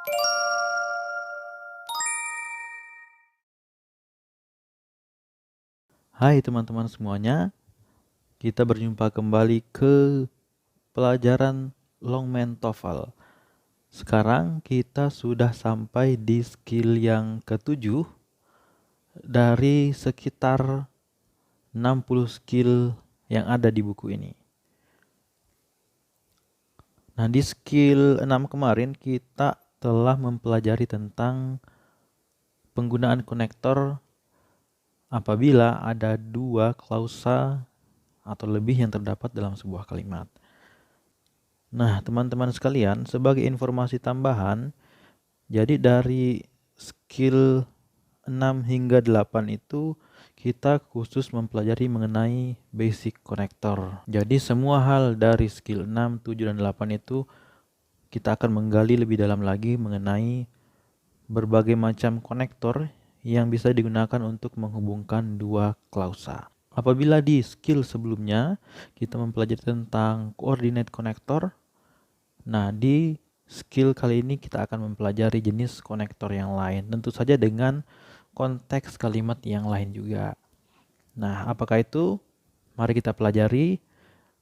Hai teman-teman semuanya, kita berjumpa kembali ke pelajaran Longman TOEFL. Sekarang kita sudah sampai di skill yang ketujuh dari sekitar 60 skill yang ada di buku ini. Nah, di skill 6 kemarin kita telah mempelajari tentang penggunaan konektor apabila ada dua klausa atau lebih yang terdapat dalam sebuah kalimat. Nah, teman-teman sekalian, sebagai informasi tambahan, jadi dari skill 6 hingga 8 itu kita khusus mempelajari mengenai basic konektor. Jadi semua hal dari skill 6, 7, dan 8 itu kita akan menggali lebih dalam lagi mengenai berbagai macam konektor yang bisa digunakan untuk menghubungkan dua klausa. Apabila di skill sebelumnya kita mempelajari tentang coordinate connector, nah di skill kali ini kita akan mempelajari jenis konektor yang lain, tentu saja dengan konteks kalimat yang lain juga. Nah, apakah itu? Mari kita pelajari.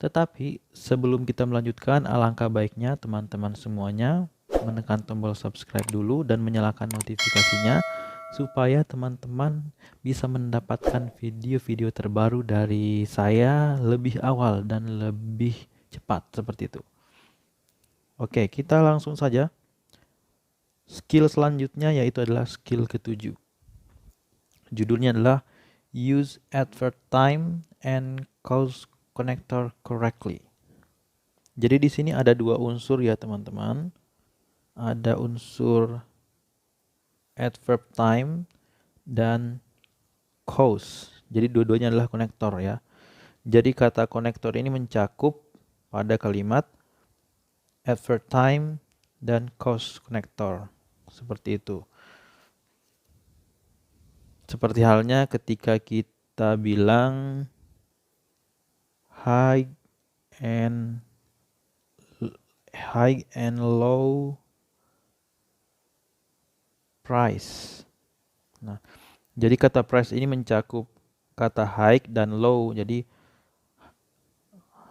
Tetapi sebelum kita melanjutkan, alangkah baiknya teman-teman semuanya menekan tombol subscribe dulu dan menyalakan notifikasinya supaya teman-teman bisa mendapatkan video-video terbaru dari saya lebih awal dan lebih cepat seperti itu. Oke, kita langsung saja. Skill selanjutnya yaitu adalah skill ketujuh. Judulnya adalah Use Adverb Time and Cause Connector Correctly. Jadi di sini ada dua unsur ya teman-teman. Ada unsur adverb time dan cause. Jadi dua-duanya adalah konektor ya. Jadi kata konektor ini mencakup pada kalimat adverb time dan cause connector. Seperti itu. Seperti halnya ketika kita bilang high and low price. Nah, jadi kata price ini mencakup kata high dan low. Jadi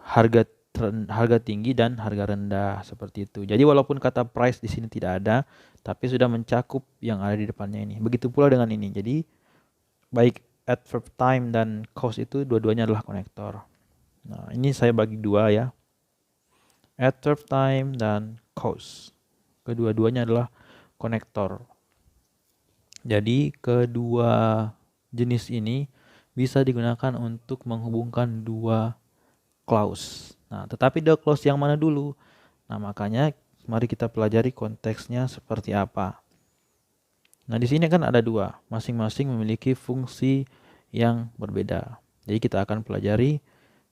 harga tinggi dan harga rendah seperti itu. Jadi walaupun kata price di sini tidak ada, tapi sudah mencakup yang ada di depannya ini. Begitu pula dengan ini. Jadi baik adverb time dan cause itu dua-duanya adalah konektor. Nah, ini saya bagi dua ya. Adverb time dan cause. Kedua-duanya adalah konektor. Jadi kedua jenis ini bisa digunakan untuk menghubungkan dua clause. Nah, tetapi dua clause yang mana dulu? Nah, makanya mari kita pelajari konteksnya seperti apa. Nah, di sini kan ada dua, masing-masing memiliki fungsi yang berbeda. Jadi kita akan pelajari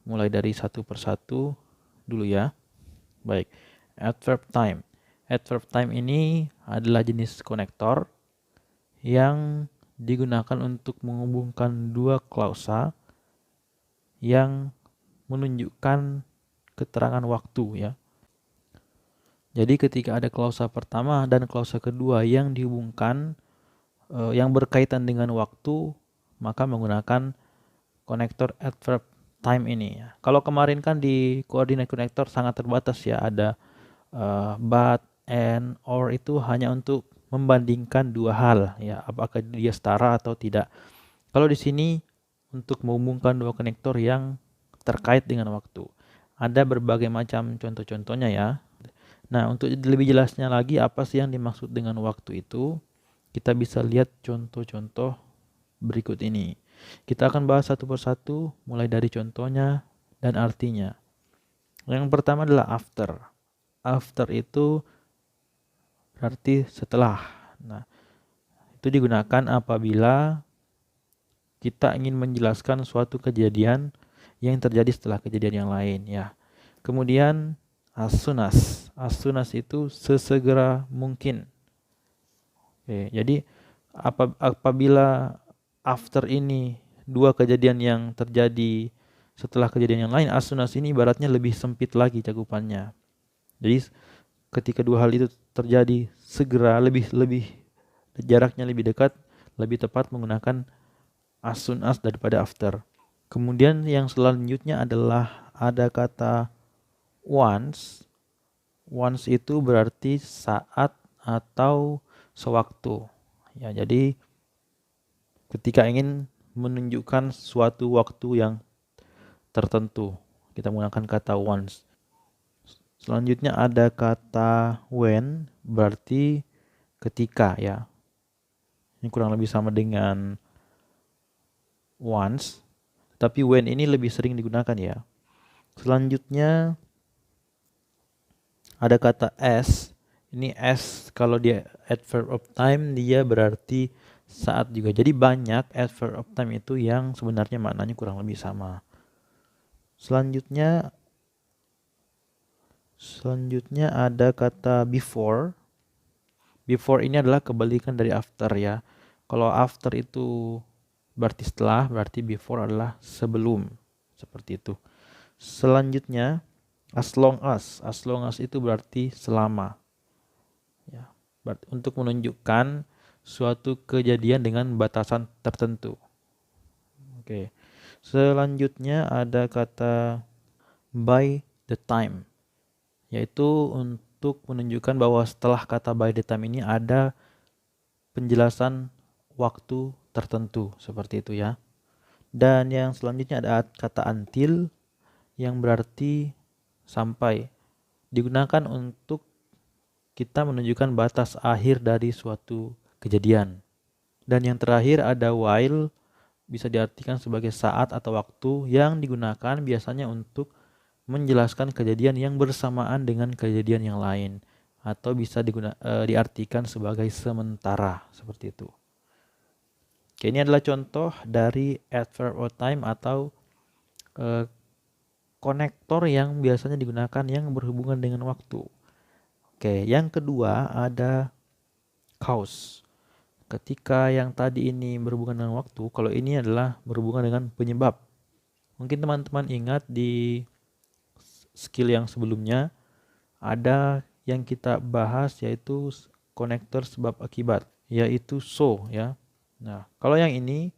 mulai dari satu persatu dulu ya. Baik, adverb time. Adverb time ini adalah jenis konektor yang digunakan untuk menghubungkan dua klausa yang menunjukkan keterangan waktu ya. Jadi ketika ada klausa pertama dan klausa kedua yang dihubungkan yang berkaitan dengan waktu, maka menggunakan konektor adverb time ini ya. Kalau kemarin kan di coordinate connector sangat terbatas ya, ada but, and, or itu hanya untuk membandingkan dua hal ya, apakah dia setara atau tidak. Kalau di sini untuk menghubungkan dua konektor yang terkait dengan waktu. Ada berbagai macam contoh-contohnya ya. Nah, untuk lebih jelasnya lagi apa sih yang dimaksud dengan waktu itu, kita bisa lihat contoh-contoh berikut ini. Kita akan bahas satu persatu mulai dari contohnya dan artinya. Yang pertama adalah after. After itu berarti setelah. Nah, itu digunakan apabila kita ingin menjelaskan suatu kejadian yang terjadi setelah kejadian yang lain ya. Kemudian as soon as. As soon as itu sesegera mungkin. Oke, jadi apabila after ini dua kejadian yang terjadi setelah kejadian yang lain, as soon as ini ibaratnya lebih sempit lagi cakupannya. Jadi ketika dua hal itu terjadi segera, lebih jaraknya lebih dekat, lebih tepat menggunakan as soon as daripada after. Kemudian yang selanjutnya adalah ada kata once. Once itu berarti saat atau sewaktu. Ya, jadi ketika ingin menunjukkan suatu waktu yang tertentu, kita menggunakan kata once. Selanjutnya ada kata when, berarti ketika ya. Ini kurang lebih sama dengan once, tapi when ini lebih sering digunakan ya. Selanjutnya ada kata as. Ini as kalau dia adverb of time dia berarti saat juga. Jadi banyak adverb of time itu yang sebenarnya maknanya kurang lebih sama. Selanjutnya ada kata before. Before ini adalah kebalikan dari after ya. Kalau after itu berarti setelah, berarti before adalah sebelum. Seperti itu. Selanjutnya as long as. As long as itu berarti selama. Ya, untuk menunjukkan suatu kejadian dengan batasan tertentu. Oke. Selanjutnya ada kata by the time. Yaitu untuk menunjukkan bahwa setelah kata by the time ini ada penjelasan waktu tertentu, seperti itu ya. Dan yang selanjutnya ada kata until yang berarti sampai. Digunakan untuk kita menunjukkan batas akhir dari suatu kejadian. Dan yang terakhir ada while, bisa diartikan sebagai saat atau waktu yang digunakan biasanya untuk menjelaskan kejadian yang bersamaan dengan kejadian yang lain, atau bisa diartikan sebagai sementara, seperti itu. Oke, ini adalah contoh dari adverb of time atau konektor yang biasanya digunakan yang berhubungan dengan waktu. Oke, yang kedua ada cause. Ketika yang tadi ini berhubungan dengan waktu, kalau ini adalah berhubungan dengan penyebab. Mungkin teman-teman ingat di skill yang sebelumnya ada yang kita bahas yaitu konektor sebab akibat, yaitu so ya. Nah, kalau yang ini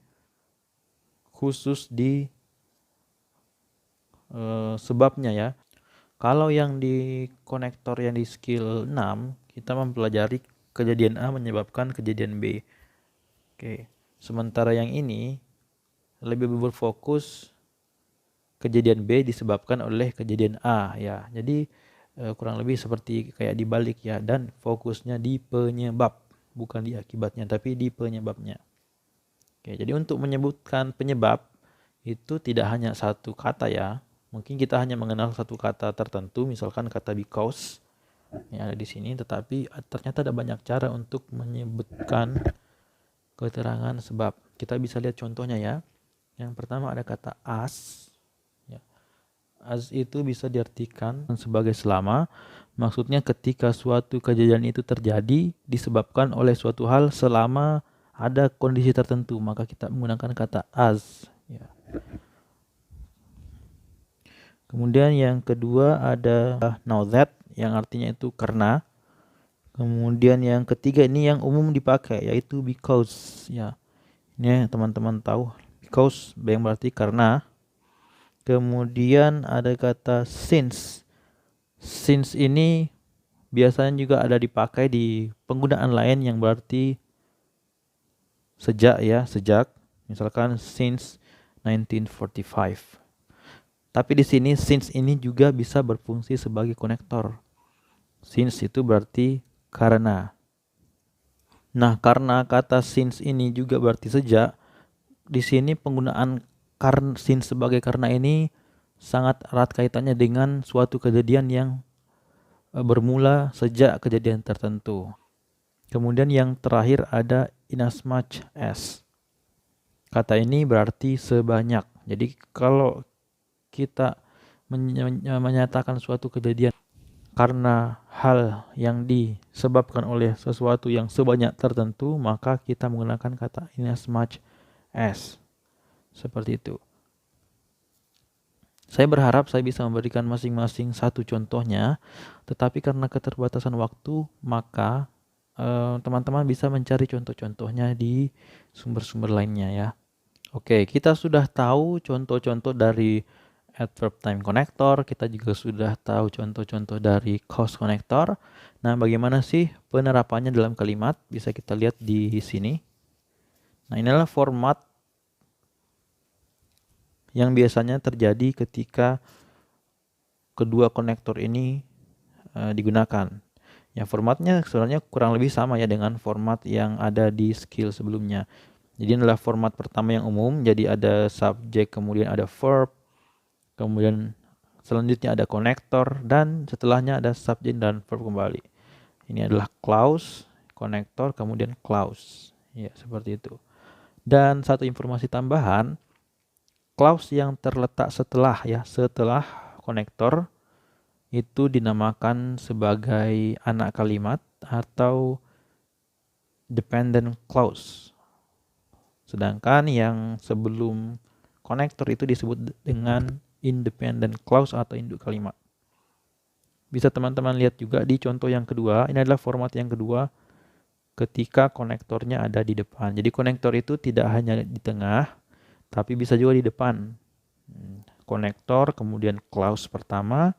khusus di sebabnya ya. Kalau yang di konektor yang di skill 6 kita mempelajari kejadian A menyebabkan kejadian B. Oke. Sementara yang ini lebih berfokus kejadian B disebabkan oleh kejadian A ya. Jadi kurang lebih seperti kayak dibalik ya, dan fokusnya di penyebab, bukan di akibatnya tapi di penyebabnya. Oke, jadi untuk menyebutkan penyebab itu tidak hanya satu kata ya. Mungkin kita hanya mengenal satu kata tertentu, misalkan kata because yang ada di sini, tetapi ternyata ada banyak cara untuk menyebutkan keterangan sebab. Kita bisa lihat contohnya ya. Yang pertama ada kata as. As itu bisa diartikan sebagai selama. Maksudnya ketika suatu kejadian itu terjadi disebabkan oleh suatu hal selama ada kondisi tertentu, maka kita menggunakan kata as ya. Kemudian yang kedua ada now that yang artinya itu karena. Kemudian yang ketiga ini yang umum dipakai yaitu because ya. Ini teman-teman tahu because yang berarti karena. Kemudian ada kata since. Since ini biasanya juga ada dipakai di penggunaan lain yang berarti sejak ya, sejak. Misalkan since 1945. Tapi di sini since ini juga bisa berfungsi sebagai konektor. Since itu berarti karena. Nah, karena kata since ini juga berarti sejak, di sini penggunaan since sebagai karena ini sangat erat kaitannya dengan suatu kejadian yang bermula sejak kejadian tertentu. Kemudian yang terakhir ada inasmuch as. Kata ini berarti sebanyak. Jadi kalau kita menyatakan suatu kejadian karena hal yang disebabkan oleh sesuatu yang sebanyak tertentu, maka kita menggunakan kata inasmuch as. Seperti itu. Saya berharap saya bisa memberikan masing-masing satu contohnya, tetapi karena keterbatasan waktu, maka teman-teman bisa mencari contoh-contohnya di sumber-sumber lainnya ya. Oke, kita sudah tahu contoh-contoh dari adverb time connector, kita juga sudah tahu contoh-contoh dari cause connector. Nah, bagaimana sih penerapannya dalam kalimat? Bisa kita lihat di sini. Nah, inilah format yang biasanya terjadi ketika kedua konektor ini digunakan. Ya, formatnya sebenarnya kurang lebih sama ya dengan format yang ada di skill sebelumnya. Jadi inilah format pertama yang umum, jadi ada subjek, kemudian ada verb, kemudian selanjutnya ada konektor, dan setelahnya ada subjek dan verb kembali. Ini adalah clause, konektor, kemudian clause. Ya, seperti itu. Dan satu informasi tambahan, clause yang terletak setelah konektor itu dinamakan sebagai anak kalimat atau dependent clause. Sedangkan yang sebelum konektor itu disebut dengan independent clause atau induk kalimat. Bisa teman-teman lihat juga di contoh yang kedua, ini adalah format yang kedua ketika konektornya ada di depan. Jadi konektor itu tidak hanya di tengah, tapi bisa juga di depan. Konektor, kemudian clause pertama.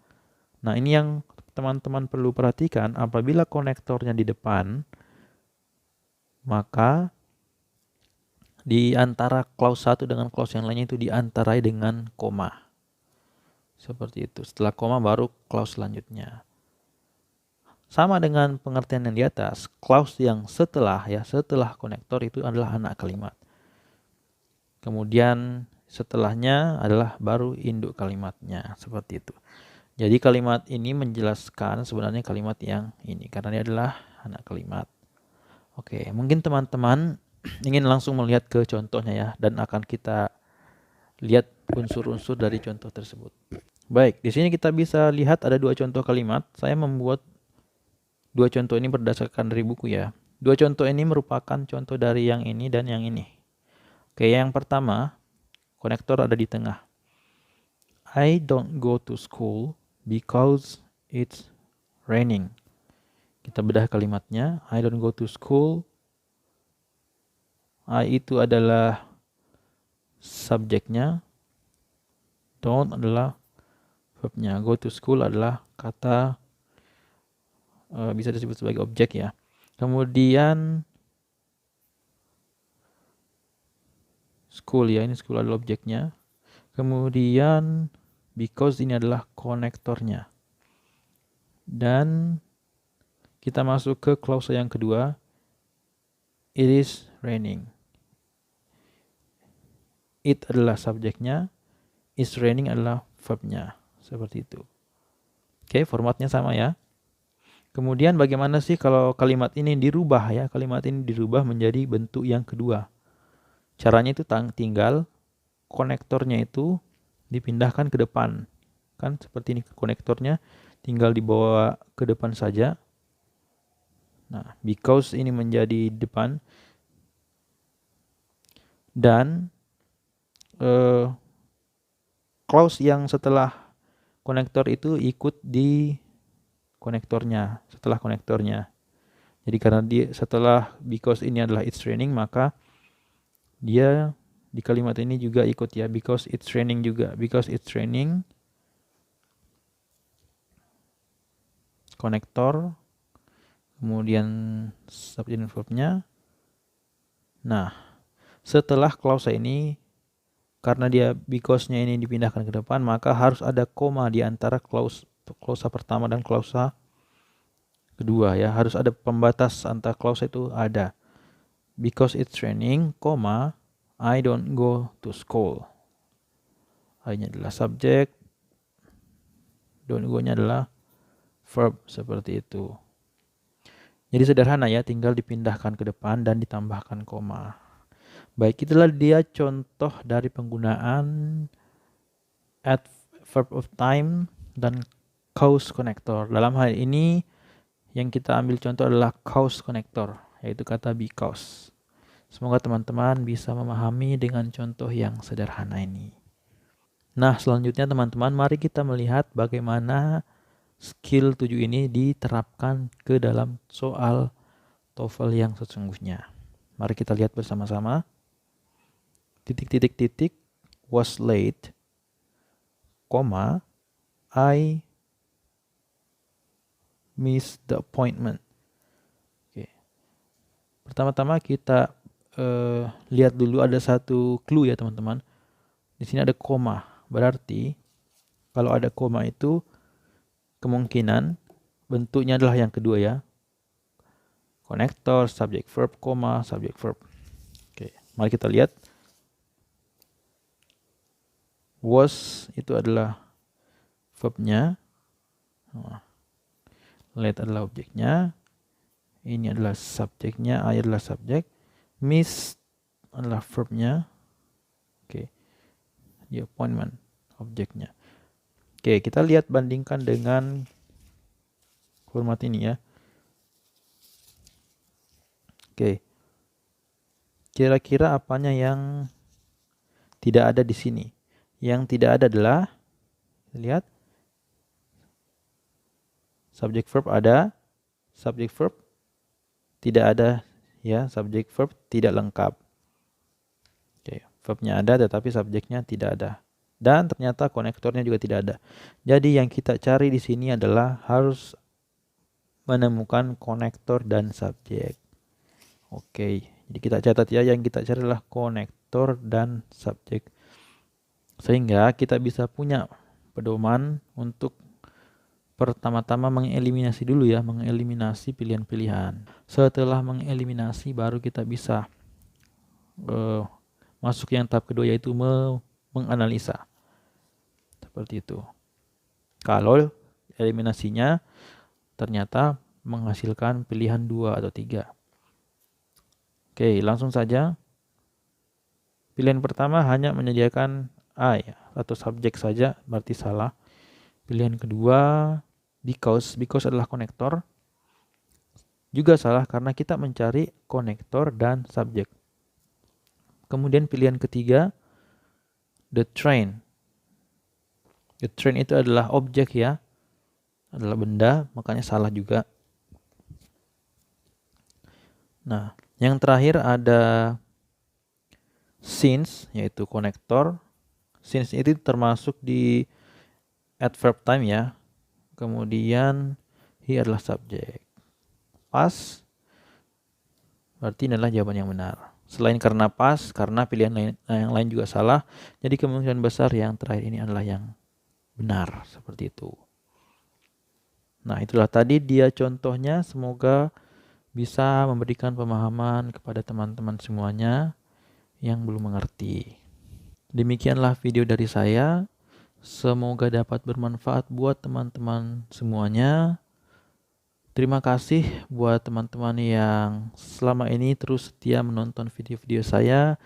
Nah, ini yang teman-teman perlu perhatikan, apabila konektornya di depan, maka di antara clause satu dengan clause yang lainnya itu diantarai dengan koma. Seperti itu. Setelah koma baru clause selanjutnya. Sama dengan pengertian yang di atas, clause yang setelah konektor itu adalah anak kalimat. Kemudian setelahnya adalah baru induk kalimatnya. Seperti itu. Jadi kalimat ini menjelaskan sebenarnya kalimat yang ini karena ini adalah anak kalimat. Oke, mungkin teman-teman ingin langsung melihat ke contohnya ya, dan akan kita lihat unsur-unsur dari contoh tersebut. Baik, di sini kita bisa lihat ada dua contoh kalimat. Saya membuat dua contoh ini berdasarkan dari buku ya. Dua contoh ini merupakan contoh dari yang ini dan yang ini. Oke, yang pertama, konektor ada di tengah. I don't go to school because it's raining. Kita bedah kalimatnya. I don't go to school. I itu adalah subjeknya. Don't adalah verbnya. Go to school adalah kata bisa disebut sebagai objek ya. Kemudian school ya, ini school adalah objeknya. Kemudian because ini adalah konektornya. Dan kita masuk ke clause yang kedua. It is raining. It adalah subjeknya. Is raining adalah verbnya. Seperti itu. Oke, formatnya sama ya. Kemudian bagaimana sih kalau kalimat ini dirubah ya? Kalimat ini dirubah menjadi bentuk yang kedua. Caranya itu tinggal konektornya itu dipindahkan ke depan. Kan seperti ini konektornya tinggal dibawa ke depan saja. Nah, because ini menjadi depan. Dan clause yang setelah konektor itu ikut di konektornya, setelah konektornya. Jadi karena setelah because ini adalah it's raining, maka dia di kalimat ini juga ikut ya, because it's raining juga. Because it's raining, konektor, kemudian subject dan verbnya. Nah, setelah clause ini, karena dia because-nya ini dipindahkan ke depan, maka harus ada koma di antara clause pertama dan clause kedua ya. Harus ada pembatas antara clause itu ada. Because it's raining, I don't go to school. I-nya adalah subjek, don't go-nya adalah verb, seperti itu. Jadi sederhana ya, tinggal dipindahkan ke depan dan ditambahkan koma. Baik, itulah dia contoh dari penggunaan adverb of time dan cause connector. Dalam hal ini yang kita ambil contoh adalah cause connector, yaitu kata because. Semoga teman-teman bisa memahami dengan contoh yang sederhana ini. Nah, selanjutnya teman-teman, mari kita melihat bagaimana skill 7 ini diterapkan ke dalam soal TOEFL yang sesungguhnya. Mari kita lihat bersama-sama. Titik-titik-titik was late, koma, I missed the appointment. Oke. Pertama-tama kita lihat dulu ada satu clue ya teman-teman. Di sini ada koma. Berarti kalau ada koma itu kemungkinan bentuknya adalah yang kedua ya. Konektor, subject verb, koma, subject verb. Oke, mari kita lihat. Was itu adalah verbnya. Late adalah objeknya. Ini adalah subjeknya, I adalah subjek. Miss adalah verbnya. Oke. The appointment objeknya. Oke, kita lihat bandingkan dengan format ini ya. Oke. Kira-kira apanya yang tidak ada di sini? Yang tidak ada adalah, lihat, subject verb ada, subject verb tidak ada ya, subject verb tidak lengkap. Oke, verbnya ada tetapi subjeknya tidak ada. Dan ternyata konektornya juga tidak ada. Jadi yang kita cari di sini adalah harus menemukan konektor dan subjek. Oke, jadi kita catat ya, yang kita cari adalah konektor dan subjek. Sehingga kita bisa punya pedoman untuk pertama-tama mengeliminasi dulu ya, mengeliminasi pilihan-pilihan. Setelah mengeliminasi baru kita bisa masuk yang tahap kedua, yaitu menganalisa. Seperti itu. Kalau eliminasinya ternyata menghasilkan pilihan 2 atau 3. Oke, langsung saja. Pilihan pertama hanya menyediakan I atau subjek saja, berarti salah. Pilihan kedua because adalah konektor, juga salah karena kita mencari konektor dan subjek. Kemudian pilihan ketiga the train itu adalah objek ya, adalah benda, makanya salah juga. Nah, yang terakhir ada since, yaitu konektor. Since itu termasuk di adverb time ya. Kemudian he adalah subjek. Pas berarti ini adalah jawaban yang benar. Selain karena pas, karena pilihan yang lain juga salah, jadi kemungkinan besar yang terakhir ini adalah yang benar, seperti itu. Nah, itulah tadi dia contohnya. Semoga bisa memberikan pemahaman kepada teman-teman semuanya yang belum mengerti. Demikianlah video dari saya. Semoga dapat bermanfaat buat teman-teman semuanya. Terima kasih buat teman-teman yang selama ini terus setia menonton video-video saya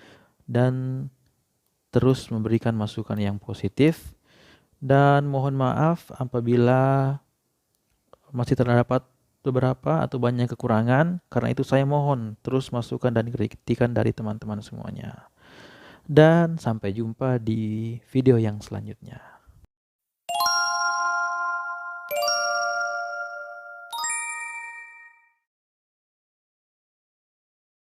dan terus memberikan masukan yang positif. Dan mohon maaf apabila masih terdapat beberapa atau banyak kekurangan. Karena itu saya mohon terus masukan dan kritikan dari teman-teman semuanya. Dan sampai jumpa di video yang selanjutnya.